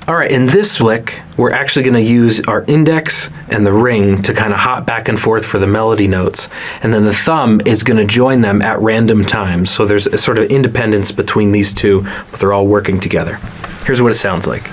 All right, in this lick, we're actually going to use our index and the ring to kind of hop back and forth for the melody notes. And then the thumb is going to join them at random times. So there's a sort of independence between these two, but they're all working together. Here's what it sounds like.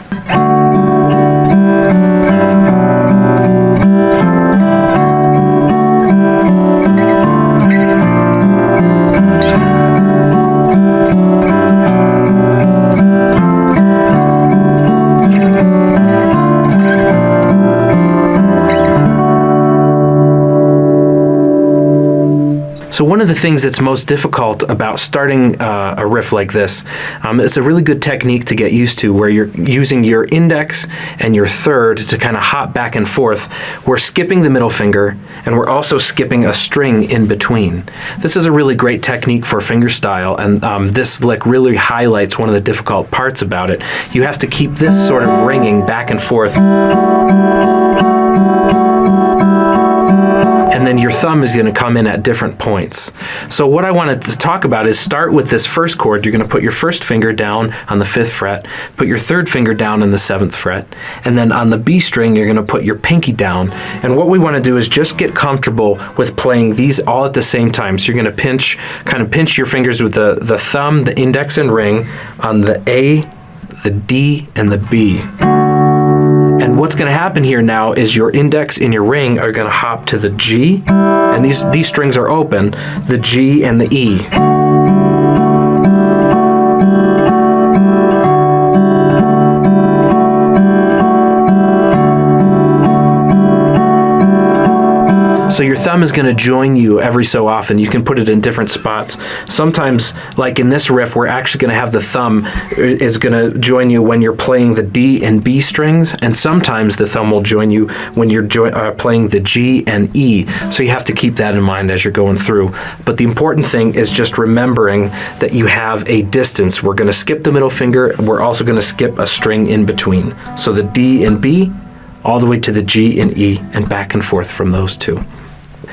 So one of the things that's most difficult about starting a riff like this, it's a really good technique to get used to where you're using your index and your third to kind of hop back and forth. We're skipping the middle finger and we're also skipping a string in between. This is a really great technique for fingerstyle, and this lick really highlights one of the difficult parts about it. You have to keep this sort of ringing back and forth. And then your thumb is going to come in at different points. So what I wanted to talk about is start with this first chord. You're going to put your first finger down on the 5th fret, put your third finger down on the 7th fret, and then on the B string you're going to put your pinky down. And what we want to do is just get comfortable with playing these all at the same time. So you're going to kind of pinch your fingers with the thumb, the index and ring on the A, the D, and the B. And what's going to happen here now is your index and your ring are going to hop to the G, and these strings are open, the G and the E. So your thumb is going to join you every so often. You can put it in different spots. Sometimes, like in this riff, we're actually going to have the thumb is going to join you when you're playing the D and B strings, and sometimes the thumb will join you when you're playing the G and E. So you have to keep that in mind as you're going through. But the important thing is just remembering that you have a distance. We're going to skip the middle finger. We're also going to skip a string in between. So the D and B, all the way to the G and E, and back and forth from those two.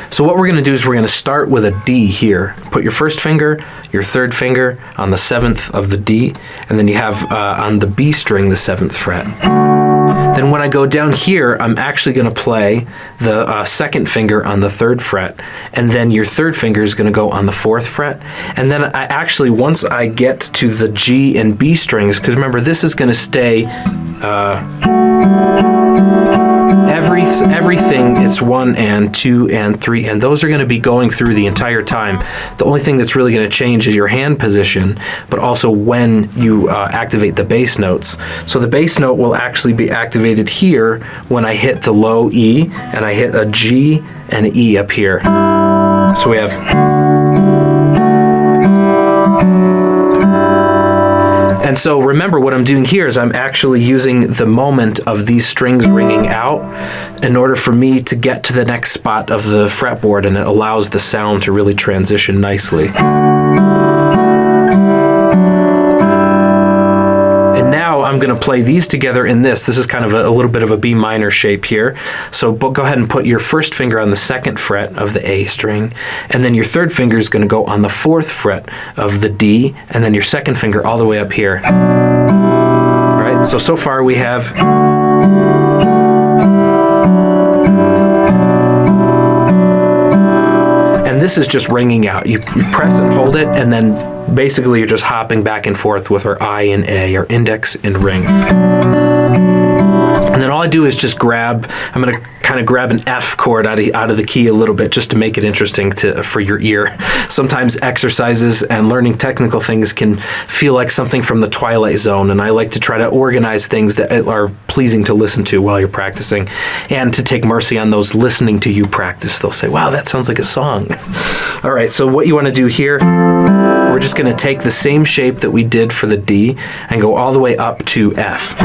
So what we're going to do is we're going to start with a D here. Put your first finger, your third finger on the 7th of the D, and then you have on the B string the 7th fret. Then when I go down here, I'm actually going to play the 2nd finger on the 3rd fret, and then your 3rd finger is going to go on the 4th fret. And then I actually, once I get to the G and B strings, because remember this is going to stay everything is 1 and 2 and 3, and those are going to be going through the entire time. The only thing that's really going to change is your hand position, but also when you activate the bass notes. So the bass note will actually be activated here when I hit the low E, and I hit a G and an E up here. So we have... And so remember what I'm doing here is I'm actually using the moment of these strings ringing out in order for me to get to the next spot of the fretboard, and it allows the sound to really transition nicely. And now I'm going to play these together in this. This is kind of a little bit of a B minor shape here. So go ahead and put your first finger on the 2nd fret of the A string, and then your 3rd finger is going to go on the 4th fret of the D, and then your 2nd finger all the way up here. All right, so far we have... And this is just ringing out. You press and hold it, and then basically you're just hopping back and forth with our I and A, our index and ring. And then all I do is just I'm going to kind of grab an F chord out of the key a little bit just to make it interesting for your ear. Sometimes exercises and learning technical things can feel like something from the Twilight Zone, and I like to try to organize things that are pleasing to listen to while you're practicing, and to take mercy on those listening to you practice. They'll say, wow, that sounds like a song. All right, so what you want to do here, we're just going to take the same shape that we did for the D and go all the way up to F.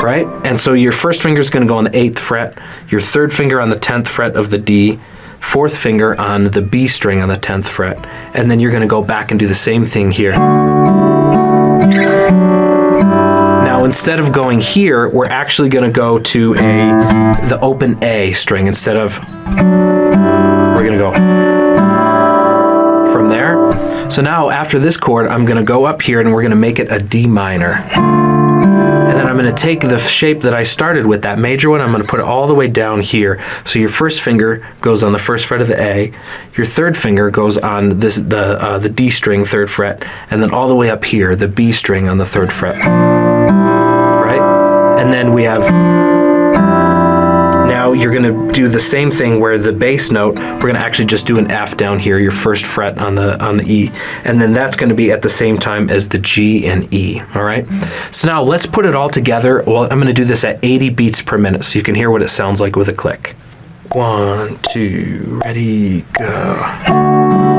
Right? And so your first finger is going to go on the 8th fret, your 3rd finger on the 10th fret of the D, 4th finger on the B string on the 10th fret, and then you're going to go back and do the same thing here. Now instead of going here, we're actually going to go to the open A string instead of... We're going to go from there. So now after this chord, I'm going to go up here and we're going to make it a D minor. And then I'm going to take the shape that I started with, that major one, I'm going to put it all the way down here. So your first finger goes on the first fret of the A, your third finger goes on the D string, 3rd fret, and then all the way up here, the B string on the 3rd fret. Right? And then we have, now you're going to do the same thing where the bass note, we're going to actually just do an F down here, your 1st fret on the E, and then that's going to be at the same time as the G and E, all right? So now let's put it all together. Well, I'm going to do this at 80 beats per minute so you can hear what it sounds like with a click. 1, 2, ready, go.